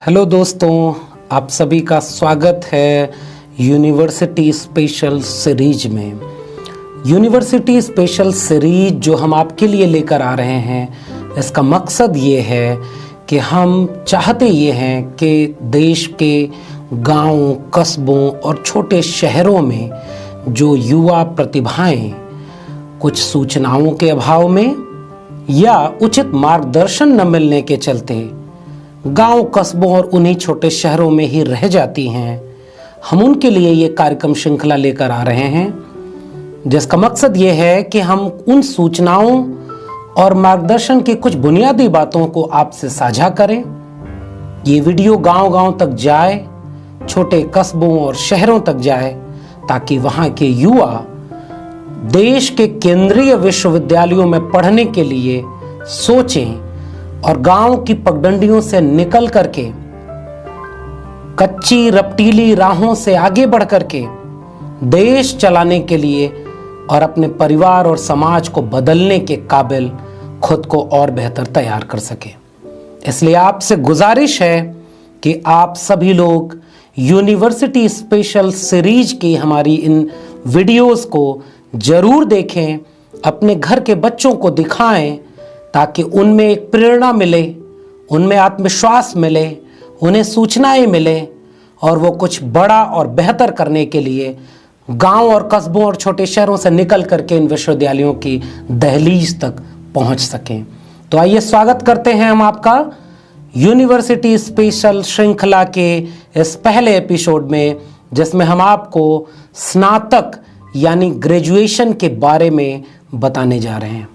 Hello दोस्तों, आप सभी का स्वागत है यूनिवर्सिटी स्पेशल सीरीज में। यूनिवर्सिटी स्पेशल सीरीज जो हम आपके लिए लेकर आ रहे हैं, इसका मकसद ये है कि हम चाहते ये हैं कि देश के गांवों, कस्बों और छोटे शहरों में जो युवा प्रतिभाएं कुछ सूचनाओं के अभाव में या उचित मार्गदर्शन न मिलने के चलते गांव, कस्बों और उन्हीं छोटे शहरों में ही रह जाती हैं, हम उनके लिए ये कार्यक्रम श्रृंखला लेकर आ रहे हैं, जिसका मकसद ये है कि हम उन सूचनाओं और मार्गदर्शन की कुछ बुनियादी बातों को आपसे साझा करें। ये वीडियो गांव-गांव तक जाए, छोटे कस्बों और शहरों तक जाए, ताकि वहां के युवा देश के केंद्रीय विश्वविद्यालयों में पढ़ने के लिए सोचें और गांव की पगडंडियों से निकल करके कच्ची रपटीली राहों से आगे बढ़ करके देश चलाने के लिए और अपने परिवार और समाज को बदलने के काबिल खुद को और बेहतर तैयार कर सके। इसलिए आपसे गुजारिश है कि आप सभी लोग यूनिवर्सिटी स्पेशल सीरीज की हमारी इन वीडियोस को जरूर देखें, अपने घर के बच्चों को दिखाएं, ताकि उनमें एक प्रेरणा मिले, उनमें आत्मविश्वास मिले, उन्हें सूचनाएं मिले और वो कुछ बड़ा और बेहतर करने के लिए गांव और कस्बों और छोटे शहरों से निकल करके इन विश्वविद्यालयों की दहलीज तक पहुंच सकें। तो आइए स्वागत करते हैं हम आपका यूनिवर्सिटी स्पेशल श्रृंखला के इस पहले एपिसोड में, जिसमें हम आपको स्नातक यानी ग्रेजुएशन के बारे में बताने जा रहे हैं।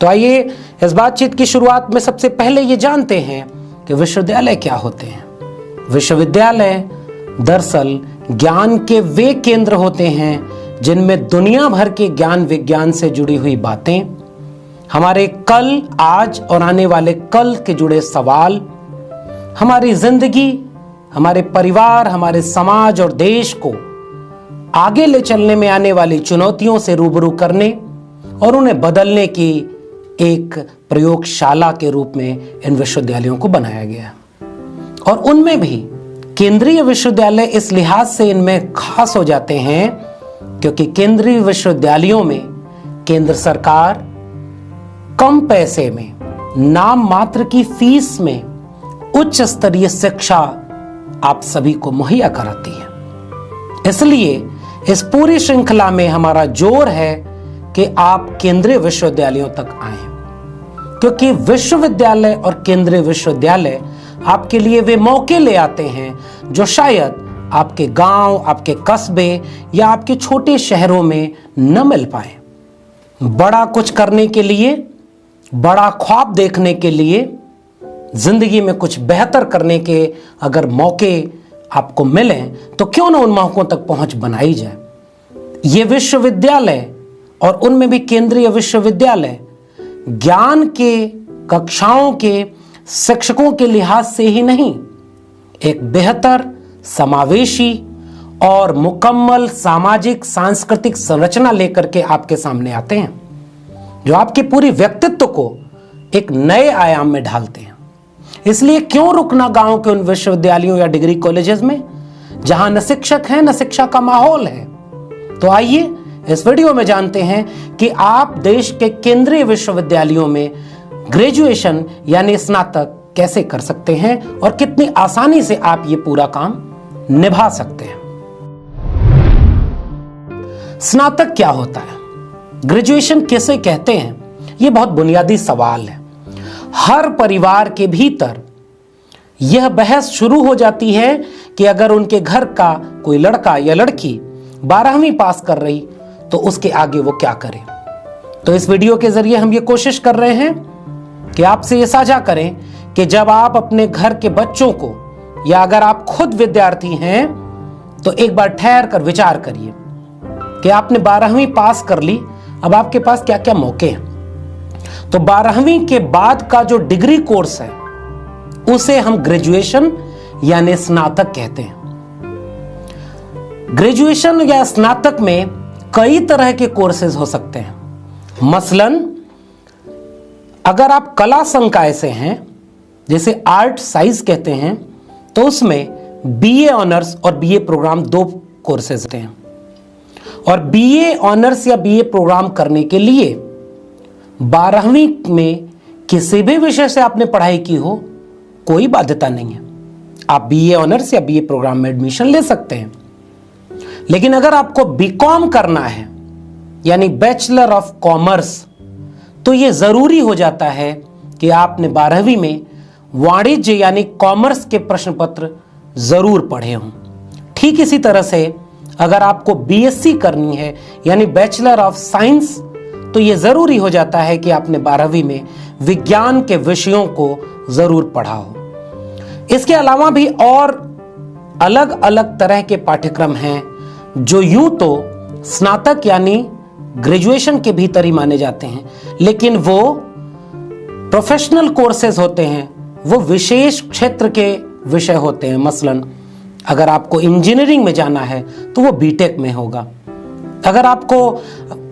तो आइए इस बातचीत की शुरुआत में सबसे पहले ये जानते हैं कि विश्वविद्यालय क्या होते हैं। विश्वविद्यालय दरअसल ज्ञान के वे केंद्र होते हैं जिनमें दुनिया भर के ज्ञान विज्ञान से जुड़ी हुई बातें, हमारे कल, आज और आने वाले कल के जुड़े सवाल, हमारी जिंदगी, हमारे परिवार, हमारे समाज और देश को आगे ले चलने में आने वाली चुनौतियों से रूबरू करने और उन्हें बदलने की एक प्रयोगशाला के रूप में इन विश्वविद्यालयों को बनाया गया। और उनमें भी केंद्रीय विश्वविद्यालय इस लिहाज से इनमें खास हो जाते हैं क्योंकि केंद्रीय विश्वविद्यालयों में केंद्र सरकार कम पैसे में, नाम मात्र की फीस में उच्च स्तरीय शिक्षा आप सभी को मुहैया कराती है। इसलिए इस पूरी श्रृंखला में हमारा जोर है कि आप केंद्रीय विश्वविद्यालयों तक आएं, क्योंकि विश्वविद्यालय और केंद्रीय विश्वविद्यालय आपके लिए वे मौके ले आते हैं जो शायद आपके गांव, आपके कस्बे या आपके छोटे शहरों में न मिल पाए। बड़ा कुछ करने के लिए, बड़ा ख्वाब देखने के लिए, जिंदगी में कुछ बेहतर करने के अगर मौके आपको मिलें तो क्यों ना उन मौकों तक पहुंच बनाई जाए। ये विश्वविद्यालय और उनमें भी केंद्रीय विश्वविद्यालय ज्ञान के कक्षाओं के शिक्षकों के लिहाज से ही नहीं, एक बेहतर, समावेशी और मुकम्मल सामाजिक सांस्कृतिक संरचना लेकर के आपके सामने आते हैं, जो आपके पूरे व्यक्तित्व को एक नए आयाम में ढालते हैं। इसलिए क्यों रुकना गांव के उन विश्वविद्यालयों या डिग्री कॉलेजेस में जहां न शिक्षक हैं, न शिक्षा का माहौल है। तो आइए इस वीडियो में जानते हैं कि आप देश के केंद्रीय विश्वविद्यालयों में ग्रेजुएशन यानी स्नातक कैसे कर सकते हैं और कितनी आसानी से आप ये पूरा काम निभा सकते हैं। स्नातक क्या होता है, ग्रेजुएशन किसे कहते हैं, ये बहुत बुनियादी सवाल है। हर परिवार के भीतर यह बहस शुरू हो जाती है कि अगर उनके घर का कोई लड़का या लड़की 12वीं पास कर रही तो उसके आगे वो क्या करे। तो इस वीडियो के जरिए हम ये कोशिश कर रहे हैं कि आपसे ये साझा करें कि जब आप अपने घर के बच्चों को, या अगर आप खुद विद्यार्थी हैं तो एक बार ठहर कर विचार करिए कि आपने 12वीं पास कर ली, अब आपके पास क्या क्या मौके हैं। तो 12वीं के बाद का जो डिग्री कोर्स है उसे हम ग्रेजुएशन यानी स्नातक कहते हैं। ग्रेजुएशन या स्नातक में कई तरह के कोर्सेज हो सकते हैं। मसलन अगर आप कला संकाय से हैं, जैसे आर्ट साइंस कहते हैं, तो उसमें बीए ऑनर्स और बीए प्रोग्राम 2 कोर्सेज होते हैं। और बीए ऑनर्स या बीए प्रोग्राम करने के लिए 12वीं में किसी भी विषय से आपने पढ़ाई की हो, कोई बाध्यता नहीं है, आप बीए ऑनर्स या बीए प्रोग्राम में एडमिशन ले सकते हैं। लेकिन अगर आपको बीकॉम करना है यानी बैचलर ऑफ कॉमर्स, तो यह जरूरी हो जाता है कि आपने 12वीं में वाणिज्य यानी कॉमर्स के प्रश्न पत्र जरूर पढ़े हों। ठीक इसी तरह से अगर आपको बीएससी करनी है यानी बैचलर ऑफ साइंस, तो यह जरूरी हो जाता है कि आपने 12वीं में विज्ञान के विषयों को जरूर पढ़ा हो। इसके अलावा भी और अलग अलग तरह के पाठ्यक्रम हैं जो यूं तो स्नातक यानी ग्रेजुएशन के भीतर ही माने जाते हैं, लेकिन वो प्रोफेशनल कोर्सेज होते हैं, वो विशेष क्षेत्र के विषय होते हैं। मसलन अगर आपको इंजीनियरिंग में जाना है तो वो बीटेक में होगा, अगर आपको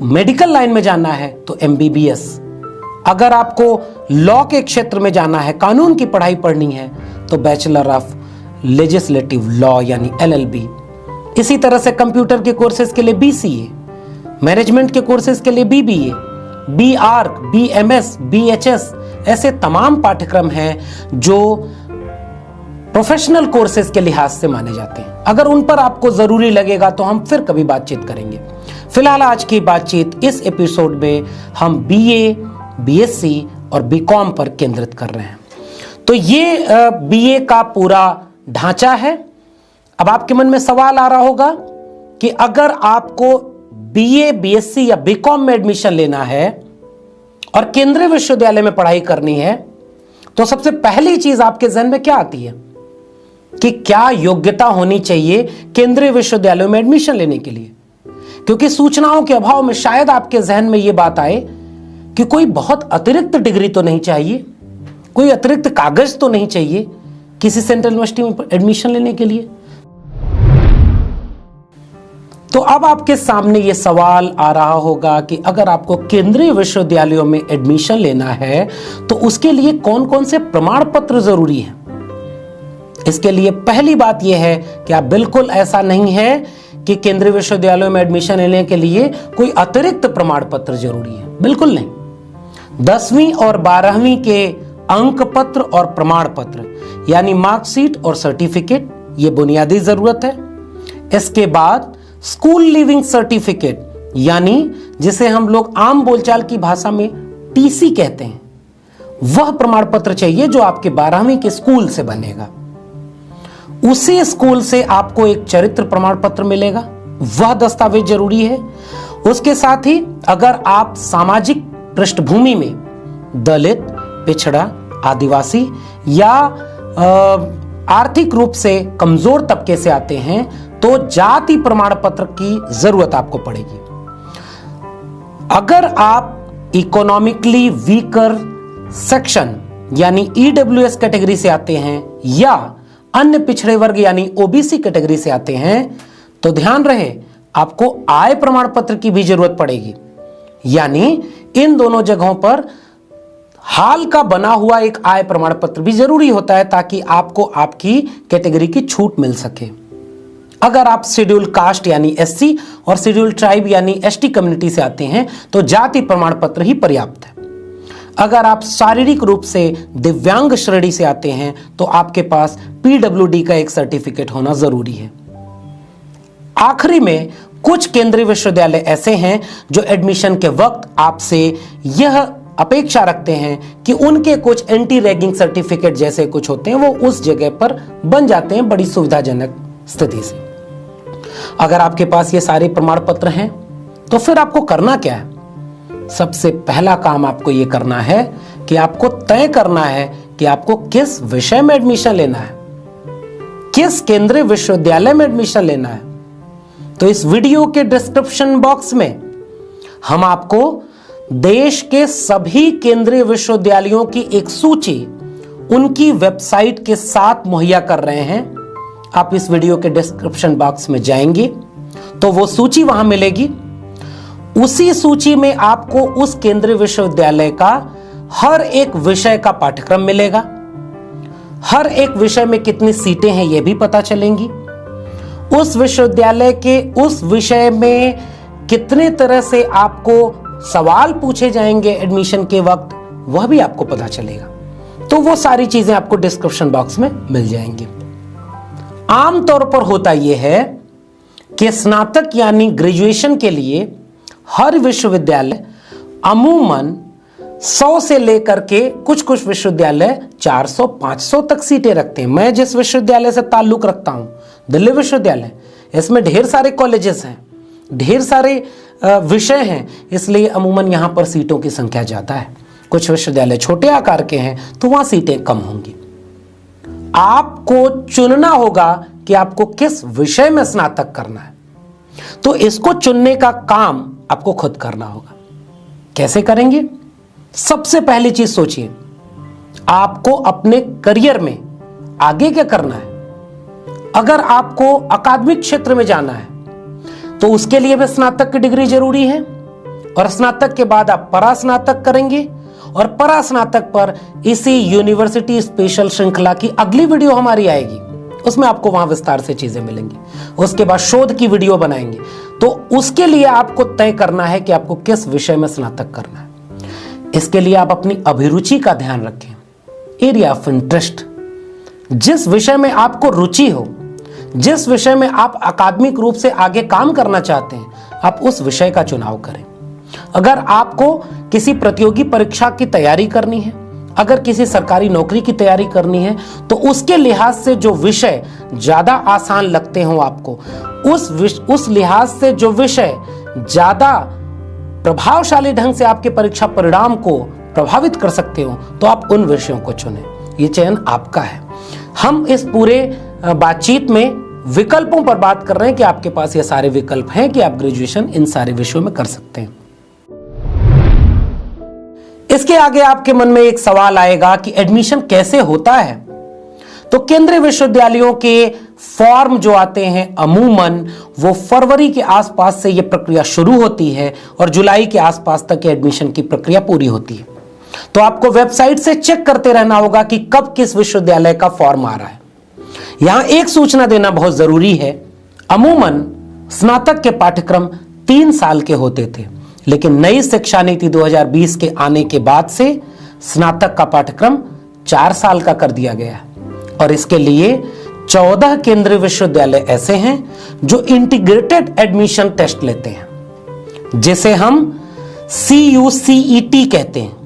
मेडिकल लाइन में जाना है तो एमबीबीएस, अगर आपको लॉ के क्षेत्र में जाना है, कानून की पढ़ाई पढ़नी है, तो बैचलर ऑफ लेजिस्लेटिव लॉ यानी एलएलबी। इसी तरह से कंप्यूटर के कोर्सेज के लिए बीसीए, मैनेजमेंट के कोर्सेज के लिए बीबीए, बीआर्क, बीएमएस, बीएचएस, ऐसे तमाम पाठ्यक्रम हैं जो प्रोफेशनल कोर्सेज के लिहाज से माने जाते हैं। अगर उन पर आपको जरूरी लगेगा तो हम फिर कभी बातचीत करेंगे। फिलहाल आज की बातचीत इस एपिसोड में हम बीए, बीएससी और बीकॉम पर केंद्रित कर रहे हैं। तो ये बीए का पूरा ढांचा है। अब आपके मन में सवाल आ रहा होगा कि अगर आपको बीए, बीएससी या बीकॉम में एडमिशन लेना है और केंद्रीय विश्वविद्यालय में पढ़ाई करनी है, तो सबसे पहली चीज आपके जहन में क्या आती है कि क्या योग्यता होनी चाहिए केंद्रीय विश्वविद्यालयों में एडमिशन लेने के लिए? क्योंकि सूचनाओं के अभाव में शायद आपके जहन में यह बात आए कि कोई बहुत अतिरिक्त डिग्री तो नहीं चाहिए, कोई अतिरिक्त कागज तो नहीं चाहिए किसी सेंट्रल यूनिवर्सिटी में एडमिशन लेने के लिए। तो अब आपके सामने यह सवाल आ रहा होगा कि अगर आपको केंद्रीय विश्वविद्यालयों में एडमिशन लेना है तो उसके लिए कौन कौन से प्रमाण पत्र जरूरी हैं? इसके लिए पहली बात यह है कि आप बिल्कुल ऐसा नहीं है कि केंद्रीय विश्वविद्यालयों में एडमिशन लेने के लिए कोई अतिरिक्त प्रमाण पत्र जरूरी है, बिल्कुल नहीं। 10वीं और 12वीं के अंक पत्र और प्रमाण पत्र यानी मार्कशीट और सर्टिफिकेट, ये बुनियादी जरूरत है। इसके बाद स्कूल लिविंग सर्टिफिकेट यानी जिसे हम लोग आम बोलचाल की भाषा में टीसी कहते हैं, वह प्रमाण पत्र चाहिए जो आपके 12वीं के स्कूल से बनेगा। उसी स्कूल से आपको एक चरित्र प्रमाण पत्र मिलेगा, वह दस्तावेज जरूरी है। उसके साथ ही अगर आप सामाजिक पृष्ठभूमि में दलित, पिछड़ा, आदिवासी या आर्थिक रूप से कमजोर तबके से आते हैं तो जाति प्रमाण पत्र की जरूरत आपको पड़ेगी। अगर आप इकोनॉमिकली वीकर सेक्शन यानी ईडब्ल्यूएस कैटेगरी से आते हैं या अन्य पिछड़े वर्ग यानी ओबीसी कैटेगरी से आते हैं तो ध्यान रहे आपको आय प्रमाण पत्र की भी जरूरत पड़ेगी। यानी इन दोनों जगहों पर हाल का बना हुआ एक आय प्रमाण पत्र भी जरूरी होता है ताकि आपको आपकी कैटेगरी की छूट मिल सके। अगर आप शेड्यूल कास्ट यानी एससी और शेड्यूल ट्राइब यानी एसटी कम्युनिटी से आते हैं तो जाति प्रमाण पत्र ही पर्याप्त है। अगर आप शारीरिक रूप से दिव्यांग श्रेणी से आते हैं तो आपके पास पीडब्ल्यूडी का एक सर्टिफिकेट होना जरूरी है। आखिरी में कुछ केंद्रीय विश्वविद्यालय ऐसे हैं जो एडमिशन के वक्त आपसे यह अपेक्षा रखते हैं कि उनके कुछ एंटी रैगिंग सर्टिफिकेट जैसे कुछ होते हैं वो उस जगह पर बन जाते हैं बड़ी सुविधाजनक स्थिति से। अगर आपके पास ये सारे प्रमाण पत्र हैं तो फिर आपको करना क्या है? सबसे पहला काम आपको यह करना है कि आपको तय करना है कि आपको किस विषय में एडमिशन लेना है, किस केंद्रीय विश्वविद्यालय में एडमिशन लेना है। तो इस वीडियो के डिस्क्रिप्शन बॉक्स में हम आपको देश के सभी केंद्रीय विश्वविद्यालयों की एक सूची उनकी वेबसाइट के साथ मुहैया कर रहे हैं। आप इस वीडियो के डिस्क्रिप्शन बॉक्स में जाएंगे, तो वो सूची वहां मिलेगी। उसी सूची में आपको उस केंद्रीय विश्वविद्यालय का हर एक विषय का पाठ्यक्रम मिलेगा, हर एक विषय में कितनी सीटें हैं यह भी पता चलेंगी, उस विश्वविद्यालय के उस विषय में कितने तरह से आपको सवाल पूछे जाएंगे एडमिशन के वक्त, वह भी आपको पता चलेगा। तो वो सारी चीजें आपको डिस्क्रिप्शन बॉक्स में मिल जाएंगी। आमतौर पर होता यह है कि स्नातक यानी ग्रेजुएशन के लिए हर विश्वविद्यालय अमूमन 100 से लेकर के कुछ विश्वविद्यालय 400-500 तक सीटें रखते हैं। मैं जिस विश्वविद्यालय से ताल्लुक रखता हूं, दिल्ली विश्वविद्यालय, इसमें ढेर सारे कॉलेजेस हैं, ढेर सारे विषय हैं, इसलिए अमूमन यहां पर सीटों की संख्या ज्यादा है। कुछ विश्वविद्यालय छोटे आकार के हैं तो वहां सीटें कम होंगी। आपको चुनना होगा कि आपको किस विषय में स्नातक करना है, तो इसको चुनने का काम आपको खुद करना होगा। कैसे करेंगे? सबसे पहली चीज सोचिए, आपको अपने करियर में आगे क्या करना है। अगर आपको अकादमिक क्षेत्र में जाना है तो उसके लिए भी स्नातक की डिग्री जरूरी है, और स्नातक के बाद आप परास्नातक करेंगे, और परास्नातक पर इसी यूनिवर्सिटी स्पेशल श्रृंखला की अगली वीडियो हमारी आएगी, उसमें आपको वहां विस्तार से चीजें मिलेंगी। उसके बाद शोध की वीडियो बनाएंगे। तो उसके लिए आपको तय करना है कि आपको किस विषय में स्नातक करना है। इसके लिए आप अपनी अभिरुचि का ध्यान रखें, एरिया ऑफ इंटरेस्ट। जिस विषय में आपको रुचि हो, जिस विषय में आप अकादमिक रूप से आगे काम करना चाहते हैं, आप उस विषय का चुनाव करें। अगर आपको किसी प्रतियोगी परीक्षा की तैयारी करनी है, अगर किसी सरकारी नौकरी की तैयारी करनी है, तो उसके लिहाज से जो विषय ज्यादा आसान लगते हो आपको, उस लिहाज से जो विषय ज्यादा प्रभावशाली ढंग से आपके परीक्षा परिणाम को प्रभावित कर सकते हो, तो आप उन विषयों को चुनें। ये चयन आपका है। हम इस पूरे बातचीत में विकल्पों पर बात कर रहे हैं कि आपके पास ये सारे विकल्प हैं कि आप ग्रेजुएशन इन सारे विषयों में कर सकते हैं। इसके आगे आपके मन में एक सवाल आएगा कि एडमिशन कैसे होता है। तो केंद्रीय विश्वविद्यालयों के फॉर्म जो आते हैं अमूमन वो फरवरी के आसपास से ये प्रक्रिया शुरू होती है और जुलाई के आसपास तक एडमिशन की प्रक्रिया पूरी होती है। तो आपको वेबसाइट से चेक करते रहना होगा कि कब किस विश्वविद्यालय का फॉर्म आ रहा है। यहां एक सूचना देना बहुत जरूरी है, अमूमन स्नातक के पाठ्यक्रम 3 साल के होते थे, लेकिन नई शिक्षा नीति 2020 के आने के बाद से स्नातक का पाठ्यक्रम 4 साल का कर दिया गया है। और इसके लिए 14 केंद्रीय विश्वविद्यालय ऐसे हैं जो इंटीग्रेटेड एडमिशन टेस्ट लेते हैं, जिसे हम CUCET कहते हैं।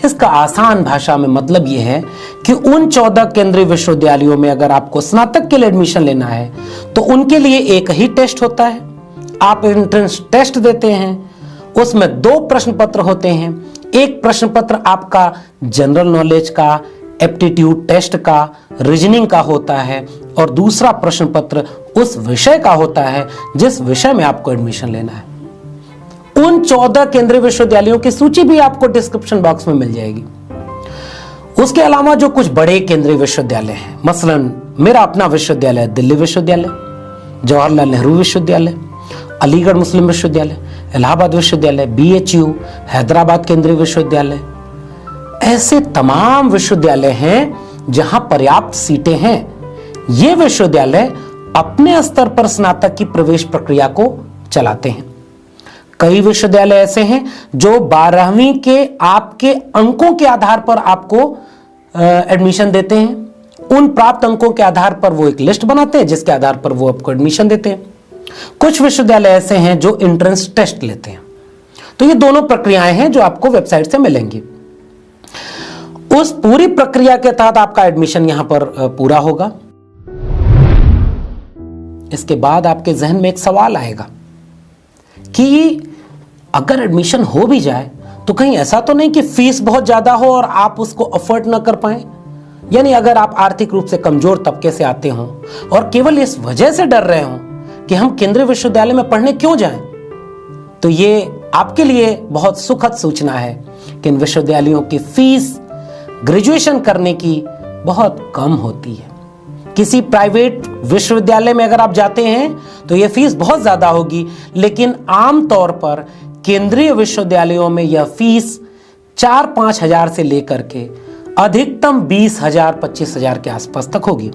इसका आसान भाषा में मतलब यह है कि उन 14 केंद्रीय विश्वविद्यालयों में अगर आपको स्नातक के लिए एडमिशन लेना है तो उनके लिए एक ही टेस्ट होता है। आप एंट्रेंस टेस्ट देते हैं, उसमें 2 प्रश्न पत्र होते हैं। एक प्रश्न पत्र आपका जनरल नॉलेज का, एप्टीट्यूड टेस्ट का, रीजनिंग का होता है, और दूसरा प्रश्न पत्र उस विषय का होता है जिस विषय में आपको एडमिशन लेना है। उन 14 केंद्रीय विश्वविद्यालयों की सूची भी आपको डिस्क्रिप्शन बॉक्स में मिल जाएगी। उसके अलावा जो कुछ बड़े केंद्रीय विश्वविद्यालय हैं, मसलन मेरा अपना विश्वविद्यालय दिल्ली विश्वविद्यालय, जवाहरलाल नेहरू विश्वविद्यालय, अलीगढ़ मुस्लिम विश्वविद्यालय, इलाहाबाद विश्वविद्यालय, BHU, हैदराबाद केंद्रीय विश्वविद्यालय, ऐसे तमाम विश्वविद्यालय हैं जहां पर्याप्त सीटें हैं। ये विश्वविद्यालय अपने स्तर पर स्नातक की प्रवेश प्रक्रिया को चलाते हैं। कई विश्वविद्यालय ऐसे हैं जो 12वीं के आपके अंकों के आधार पर आपको एडमिशन देते हैं। उन प्राप्त अंकों के आधार पर वो एक लिस्ट बनाते हैं जिसके आधार पर वो आपको एडमिशन देते हैं। कुछ विश्वविद्यालय ऐसे हैं जो एंट्रेंस टेस्ट लेते हैं। तो ये दोनों प्रक्रियाएं हैं जो आपको वेबसाइट से मिलेंगी। उस पूरी प्रक्रिया के तहत आपका एडमिशन यहां पर पूरा होगा। इसके बाद आपके जहन में एक सवाल आएगा कि अगर एडमिशन हो भी जाए तो कहीं ऐसा तो नहीं कि फीस बहुत ज्यादा हो और आप उसको अफोर्ड ना कर पाए। यानी अगर आप आर्थिक रूप से कमजोर तबके से आते हो और केवल इस वजह से डर रहे हो कि हम केंद्रीय विश्वविद्यालय में पढ़ने क्यों जाएं, तो ये आपके लिए बहुत सुखद सूचना है कि इन विश्वविद्यालयों की फीस ग्रेजुएशन करने की बहुत कम होती है। किसी प्राइवेट विश्वविद्यालय में अगर आप जाते हैं तो यह फीस बहुत ज्यादा होगी, लेकिन आमतौर पर केंद्रीय विश्वविद्यालयों में यह फीस 4-5 हजार से लेकर के अधिकतम 20,000 25,000 के आसपास तक होगी।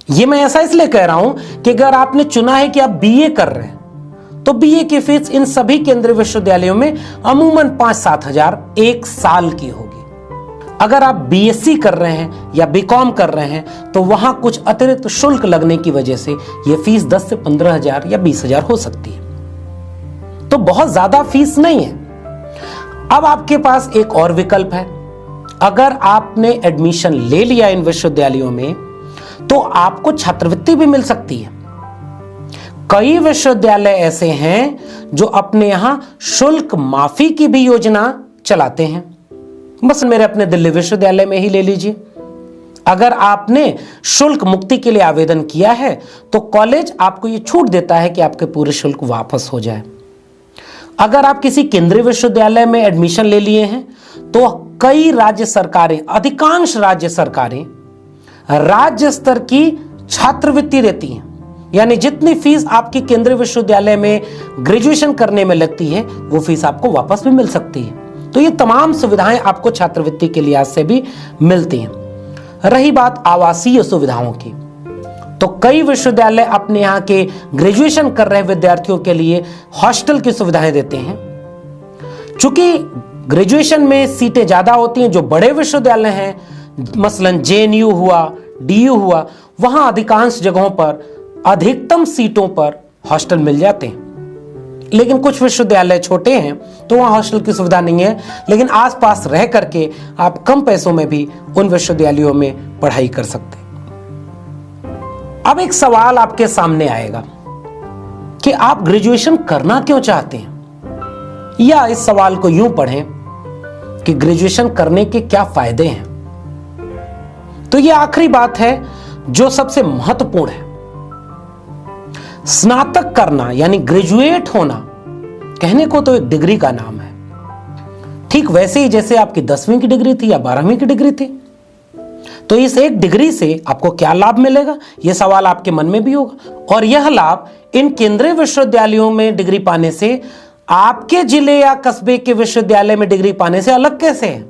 यह मैं ऐसा इसलिए कह रहा हूं कि अगर आपने चुना है कि आप बीए कर रहे हैं तो बीए की फीस इन सभी केंद्रीय विश्वविद्यालयों में अमूमन 5-7 हजार एक साल की होगी। अगर आप बीएससी कर रहे हैं या बीकॉम कर रहे हैं तो वहां कुछ अतिरिक्त शुल्क लगने की वजह से यह फीस 10 से 15 हजार या 20 हजार हो सकती है, तो बहुत ज्यादा फीस नहीं है। अब आपके पास एक और विकल्प है। अगर आपने एडमिशन ले लिया इन विश्वविद्यालयों में तो आपको छात्रवृत्ति भी मिल सकती है। कई विश्वविद्यालय ऐसे हैं जो अपने यहां शुल्क माफी की भी योजना चलाते हैं। बस मेरे अपने दिल्ली विश्वविद्यालय में ही ले लीजिए। अगर आपने शुल्क मुक्ति के लिए आवेदन किया है तो कॉलेज आपको यह छूट देता है कि आपके पूरे शुल्क वापस हो जाए। अगर आप किसी केंद्रीय विश्वविद्यालय में एडमिशन ले लिए हैं तो कई राज्य सरकारें, अधिकांश राज्य सरकारें राज्य स्तर की छात्रवृत्ति देती हैं, यानी जितनी फीस आपकी केंद्रीय विश्वविद्यालय में ग्रेजुएशन करने में लगती है वो फीस आपको वापस भी मिल सकती है। तो ये तमाम सुविधाएं आपको छात्रवृत्ति के लिहाज से भी मिलती हैं। रही बात आवासीय सुविधाओं की, तो कई विश्वविद्यालय अपने यहाँ के ग्रेजुएशन कर रहे विद्यार्थियों के लिए हॉस्टल की सुविधाएं देते हैं। चूंकि ग्रेजुएशन में सीटें ज्यादा होती हैं, जो बड़े विश्वविद्यालय हैं मसलन जेएनयू हुआ, डीयू हुआ, वहां अधिकांश जगहों पर अधिकतम सीटों पर हॉस्टल मिल जाते हैं। लेकिन कुछ विश्वविद्यालय छोटे हैं तो वहां हॉस्टल की सुविधा नहीं है, लेकिन आसपास रह करके आप कम पैसों में भी उन विश्वविद्यालयों में पढ़ाई कर सकते हैं। अब एक सवाल आपके सामने आएगा कि आप ग्रेजुएशन करना क्यों चाहते हैं, या इस सवाल को यूं पढ़ें कि ग्रेजुएशन करने के क्या फायदे हैं। तो यह आखिरी बात है जो सबसे महत्वपूर्ण है। स्नातक करना यानी ग्रेजुएट होना कहने को तो एक डिग्री का नाम है, ठीक वैसे ही जैसे आपकी 10वीं की डिग्री थी या 12वीं की डिग्री थी। तो इस एक डिग्री से आपको क्या लाभ मिलेगा, यह सवाल आपके मन में भी होगा। और यह लाभ इन केंद्रीय विश्वविद्यालयों में डिग्री पाने से आपके जिले या कस्बे के विश्वविद्यालय में डिग्री पाने से अलग कैसे है।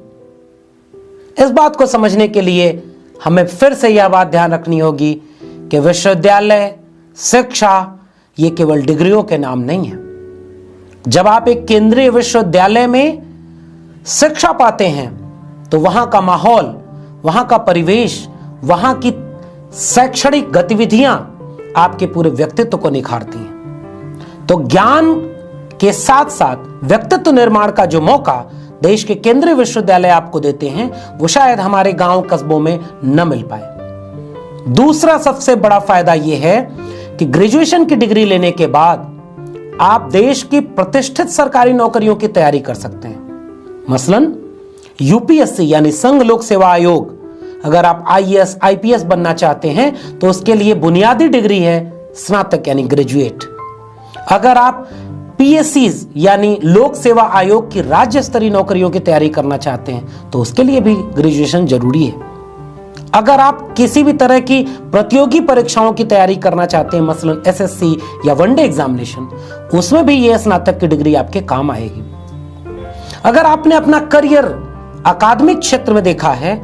इस बात को समझने के लिए हमें फिर से यह बात ध्यान रखनी होगी कि विश्वविद्यालय, शिक्षा ये केवल डिग्रियों के नाम नहीं है। जब आप एक केंद्रीय विश्वविद्यालय में शिक्षा पाते हैं तो वहां का माहौल, वहां का परिवेश, वहां की शैक्षणिक गतिविधियां आपके पूरे व्यक्तित्व को निखारती हैं। तो ज्ञान के साथ साथ व्यक्तित्व निर्माण का जो मौका देश के केंद्रीय विश्वविद्यालय आपको देते हैं वो शायद हमारे गांव कस्बों में न मिल पाए। दूसरा सबसे बड़ा फायदा यह है कि ग्रेजुएशन की डिग्री लेने के बाद आप देश की प्रतिष्ठित सरकारी नौकरियों की तैयारी कर सकते हैं। मसलन यूपीएससी यानी संघ लोक सेवा आयोग, अगर आप आईएएस आईपीएस बनना चाहते हैं तो उसके लिए बुनियादी डिग्री है स्नातक यानी ग्रेजुएट। अगर आप पीएससीज यानी लोक सेवा आयोग की राज्य स्तरीय नौकरियों की तैयारी करना चाहते हैं तो उसके लिए भी ग्रेजुएशन जरूरी है। अगर आप किसी भी तरह की प्रतियोगी परीक्षाओं की तैयारी करना चाहते हैं, मसलन एसएससी या वनडे एग्जामिनेशन, उसमें भी यह स्नातक की डिग्री आपके काम आएगी। अगर आपने अपना करियर अकादमिक क्षेत्र में देखा है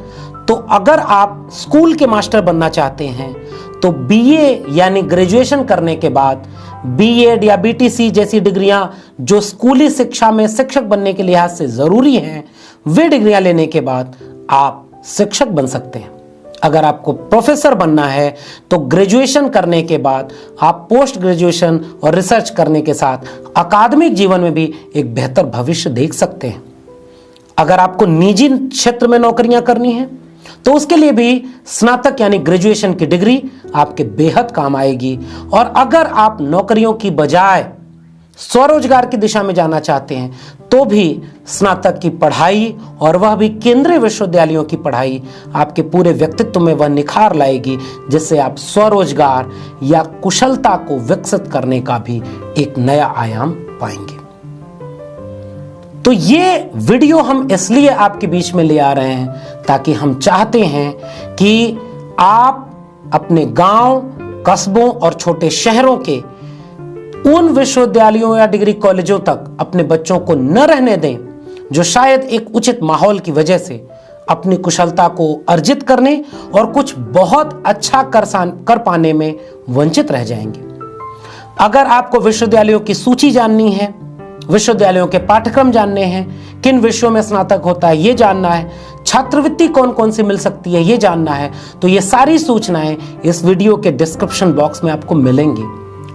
तो अगर आप स्कूल के मास्टर बनना चाहते हैं तो बीए यानी ग्रेजुएशन करने के बाद बीएड या बीटीसी जैसी डिग्रियां जो स्कूली शिक्षा में शिक्षक बनने के लिहाज से जरूरी हैं, वे डिग्रियां लेने के बाद आप शिक्षक बन सकते हैं। अगर आपको प्रोफेसर बनना है तो ग्रेजुएशन करने के बाद आप पोस्ट ग्रेजुएशन और रिसर्च करने के साथ अकादमिक जीवन में भी एक बेहतर भविष्य देख सकते हैं। अगर आपको निजी क्षेत्र में नौकरियां करनी है तो उसके लिए भी स्नातक यानी ग्रेजुएशन की डिग्री आपके बेहद काम आएगी। और अगर आप नौकरियों की बजाय स्वरोजगार की दिशा में जाना चाहते हैं तो भी स्नातक की पढ़ाई, और वह भी केंद्रीय विश्वविद्यालयों की पढ़ाई, आपके पूरे व्यक्तित्व में वह निखार लाएगी जिससे आप स्वरोजगार या कुशलता को विकसित करने का भी एक नया आयाम पाएंगे। तो ये वीडियो हम इसलिए आपके बीच में ले आ रहे हैं ताकि हम चाहते हैं कि आप अपने गांव, कस्बों और छोटे शहरों के उन विश्वविद्यालयों या डिग्री कॉलेजों तक अपने बच्चों को न रहने दें जो शायद एक उचित माहौल की वजह से अपनी कुशलता को अर्जित करने और कुछ बहुत अच्छा कर पाने में वंचित रह जाएंगे। अगर आपको विश्वविद्यालयों की सूची जाननी है, विश्वविद्यालयों के पाठ्यक्रम जानने हैं, किन विषयों में स्नातक होता है ये जानना है, छात्रवृत्ति कौन कौन सी मिल सकती है ये जानना है, तो ये सारी सूचनाएं इस वीडियो के डिस्क्रिप्शन बॉक्स में आपको मिलेंगी।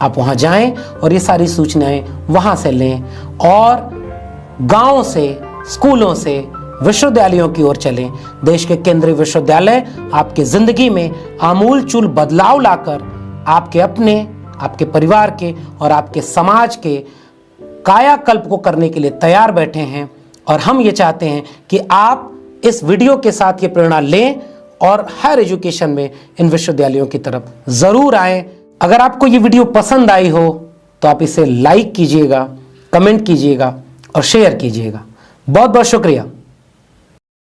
आप वहां जाएं और ये सारी सूचनाएं वहां से लें और गांव से, स्कूलों से विश्वविद्यालयों की ओर चलें। देश के केंद्रीय विश्वविद्यालय आपके जिंदगी में आमूलचूल बदलाव लाकर आपके अपने, आपके परिवार के और आपके समाज के कायाकल्प को करने के लिए तैयार बैठे हैं। और हम ये चाहते हैं कि आप इस वीडियो के साथ ये प्रेरणा लें और हायर एजुकेशन में इन विश्वविद्यालयों की तरफ जरूर आएं। अगर आपको ये वीडियो पसंद आई हो तो आप इसे लाइक कीजिएगा, कमेंट कीजिएगा और शेयर कीजिएगा। बहुत बहुत शुक्रिया।